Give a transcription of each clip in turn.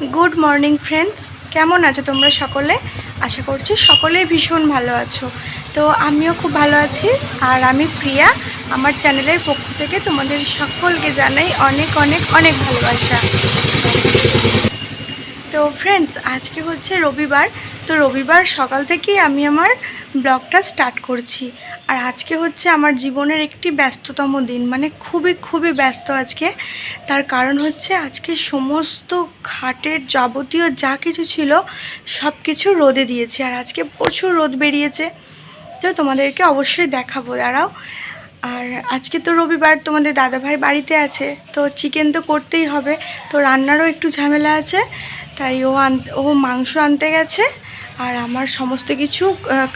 Good morning friends, কেমন আছো তোমরা সকলে? আশা করছি সকলেই ভীষণ ভালো আছো। তো আমিও খুব ভালো আছি। আর আমি প্রিয়া, আমার চ্যানেলের পক্ষ থেকে তোমাদের সকলকে জানাই অনেক অনেক অনেক ভালোবাসা। তো ফ্রেন্ডস, আজকে হচ্ছে রবিবার। তো রবিবার সকাল থেকেই আমি আমার ব্লগটা স্টার্ট করছি। আর আজকে হচ্ছে আমার জীবনের একটি ব্যস্ততম দিন, মানে খুবই খুবই ব্যস্ত আজকে। তার কারণ হচ্ছে আজকে সমস্ত খাটের যাবতীয় যা কিছু ছিল সব কিছু রোদে দিয়েছি। আর আজকে প্রচুর রোদ বেরিয়েছে, তো তোমাদেরকে অবশ্যই দেখাবো, দাঁড়াও। আর আজকে তো রবিবার, তোমাদের দাদাভাই বাড়িতে আছে, তো চিকেন তো করতেই হবে। তো রান্নারও একটু ঝামেলা আছে, তাই ও মাংস আনতে গেছে। আর আমার সমস্ত কিছু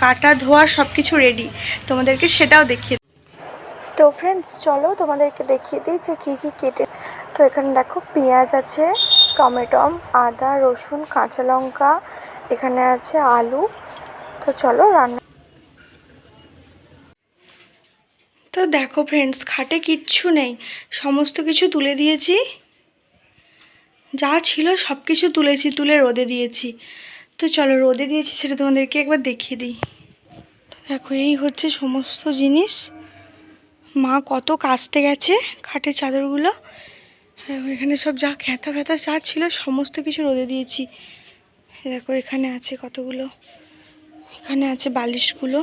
কাটা ধোয়া সব কিছু রেডি, তোমাদেরকে সেটাও দেখিয়ে। তো ফ্রেন্ডস, চলো তোমাদেরকে দেখিয়ে দিই যে কী কী কেটে। তো এখানে দেখো, পেঁয়াজ আছে, টমেটো, আদা, রসুন, কাঁচা লঙ্কা, এখানে আছে আলু। তো চলো রান্না। তো দেখো ফ্রেন্ডস, খাটে কিচ্ছু নেই, সমস্ত কিছু তুলে দিয়েছি। যা ছিল সব কিছু তুলে রোদে দিয়েছি। তো চলো, রোদে দিয়েছি সেটা তোমাদেরকে একবার দেখিয়ে দিই। তো দেখো, এই হচ্ছে সমস্ত জিনিস। মা কত কাচতে গেছে খাটের চাদরগুলো। এখানে সব যা খেতা ফেতা যা ছিল সমস্ত কিছু রোদে দিয়েছি। দেখো, এখানে আছে কতগুলো, এখানে আছে বালিশগুলো।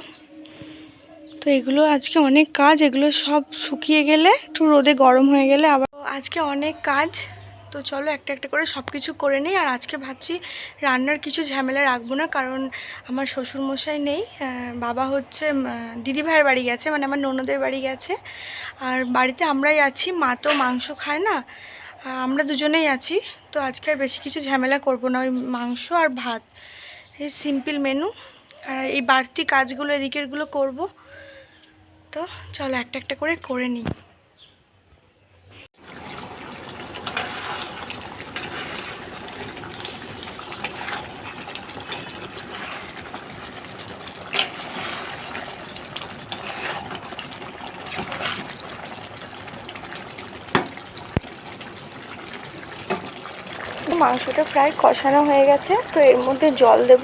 তো এগুলো আজকে অনেক কাজ, এগুলো সব শুকিয়ে গেলে, একটু রোদে গরম হয়ে গেলে আবার আজকে অনেক কাজ। তো চলো একটা একটা করে সব কিছু করে নিই। আর আজকে ভাবছি রান্নার কিছু ঝামেলা রাখবো না, কারণ আমার শ্বশুরমশাই নেই। বাবা হচ্ছে দিদিভাইয়ের বাড়ি গেছে, মানে আমার ননদের বাড়ি গেছে। আর বাড়িতে আমরাই আছি, মা তো মাংস খায় না, আমরা দুজনেই আছি। তো আজকে আর বেশি কিছু ঝামেলা করব না, ওই মাংস আর ভাত, এই সিম্পল মেনু। আর এই বাড়তি কাজগুলো এদিকেরগুলো করব। তো চলো একটা একটা করে নিই। মাংসটা প্রায় কষানো হয়ে গেছে, তো এর মধ্যে জল দেব,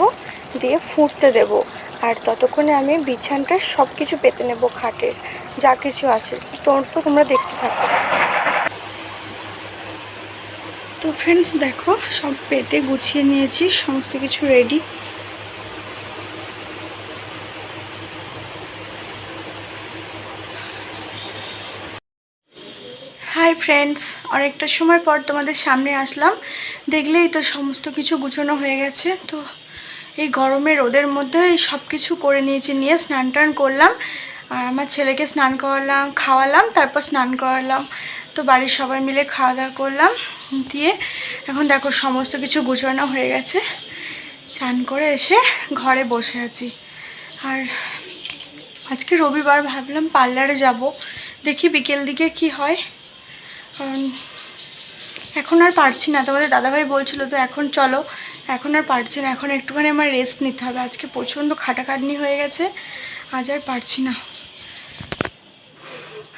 দিয়ে ফুটতে দেব। আর ততক্ষণে আমি বিছানটা সব কিছু পেতে নেব, খাটের যা কিছু আছে। তো তোমরা দেখতে থাকো। তো ফ্রেন্ডস দেখো, সব পেতে গুছিয়ে নিয়েছি, সমস্ত কিছু রেডি। হাই ফ্রেন্ডস, অনেকটা সময় পর তোমাদের সামনে আসলাম। দেখলেই তো সমস্ত কিছু গুছানো হয়ে গেছে। তো এই গরমে রোদের মধ্যে এই সব কিছু করে নিয়েছি, নিয়ে স্নান টান করলাম। আর আমার ছেলেকে স্নান করালাম, খাওয়ালাম, তারপর স্নান করালাম। তো বাড়ির সবাই মিলে খাওয়া দাওয়া করলাম, দিয়ে এখন দেখো সমস্ত কিছু গুছানো হয়ে গেছে। স্নান করে এসে ঘরে বসে আছি। আর আজকে রবিবার, ভাবলাম পার্লারে যাব, দেখি বিকেল দিকে কি হয়। কারণ এখন আর পারছি না, তোমাদের দাদাভাই বলছিল তো এখন চলো, এখন আর পারছি না, এখন একটুখানি আমার রেস্ট নিতে হবে। আজকে প্রচণ্ড খাটাখাটনি হয়ে গেছে, আজ আর পারছি না।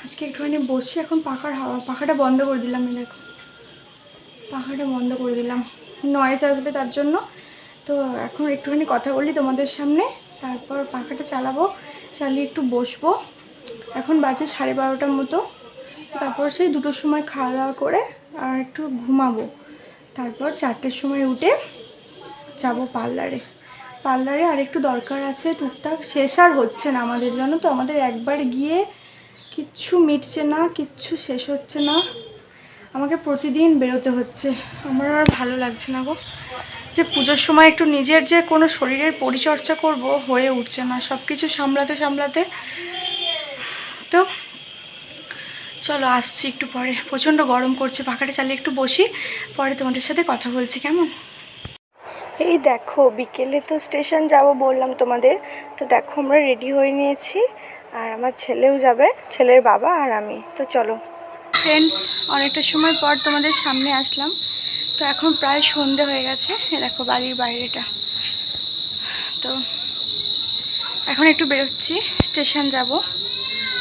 আজকে একটুখানি বসছি, এখন পাখাটা বন্ধ করে দিলাম। দেখো, পাখাটা বন্ধ করে দিলাম, নয়েজ আসবে তার জন্য। তো এখন একটুখানি কথা বলি তোমাদের সামনে, তারপর পাখাটা চালাবো, চালিয়ে একটু বসবো। এখন বাজে 12:30টার মতো। তারপর সেই 2টোর সময় খাওয়া দাওয়া করে আর একটু ঘুমাবো। তারপর 4টের সময় উঠে যাব পার্লারে আর একটু দরকার আছে টুকটাক, শেষ আর হচ্ছে না আমাদের, জানো তো, আমাদের একবার গিয়ে কিচ্ছু মিটছে না, কিচ্ছু শেষ হচ্ছে না। আমাকে প্রতিদিন বেরোতে হচ্ছে, আমার আর ভালো লাগছে না গো। যে পুজোর সময় একটু নিজের যে কোনো শরীরের পরিচর্যা করব, হয়ে উঠছে না সব কিছু সামলাতে। তো চলো আসছি একটু পরে, প্রচণ্ড গরম করছে, পাখাটা চালিয়ে একটু বসি, পরে তোমাদের সাথে কথা বলছি, কেমন? এই দেখো, বিকেলে তো স্টেশন যাব বললাম তোমাদের। তো দেখো, আমরা রেডি হয়ে নিয়েছি, আর আমার ছেলেও যাবে, ছেলের বাবা আর আমি। তো চলো ফ্রেন্ডস, অনেকটা সময় পর তোমাদের সামনে আসলাম। তো এখন প্রায় সন্ধে হয়ে গেছে, দেখো বাড়ির বাইরেটা। তো এখন একটু বেরোচ্ছি, স্টেশন যাব।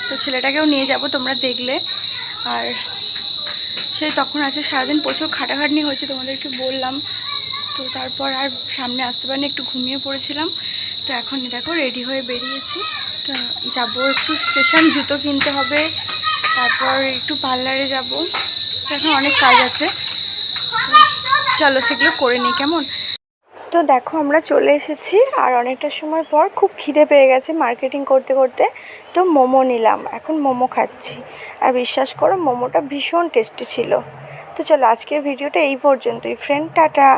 তো ছেলেটাকেও নিয়ে যাব, তোমরা দেখলে। আর সেই তখন আছে সারাদিন প্রচুর খাটাখাটনি হয়েছে, তোমাদেরকে বললাম। তো তারপর আর সামনে আসতে পারিনি, একটু ঘুমিয়ে পড়েছিলাম। তো এখন দেখো রেডি হয়ে বেরিয়েছি। তো যাবো একটু স্টেশন, জুতো কিনতে হবে, তারপর একটু পার্লারে যাব। তো এখন অনেক কাজ আছে, চলো সেগুলো করে নিই কেমন। তো দেখো আমরা চলে এসেছি, আর অনেকটা সময় পর খুব খিদে পেয়ে গেছে মার্কেটিং করতে করতে। তো মোমো নিলাম, এখন মোমো খাচ্ছি। আর বিশ্বাস করো মোমোটা ভীষণ টেস্টি ছিল। তো চলো আজকের ভিডিওটা এই পর্যন্তই ফ্রেন্ড, টাটা।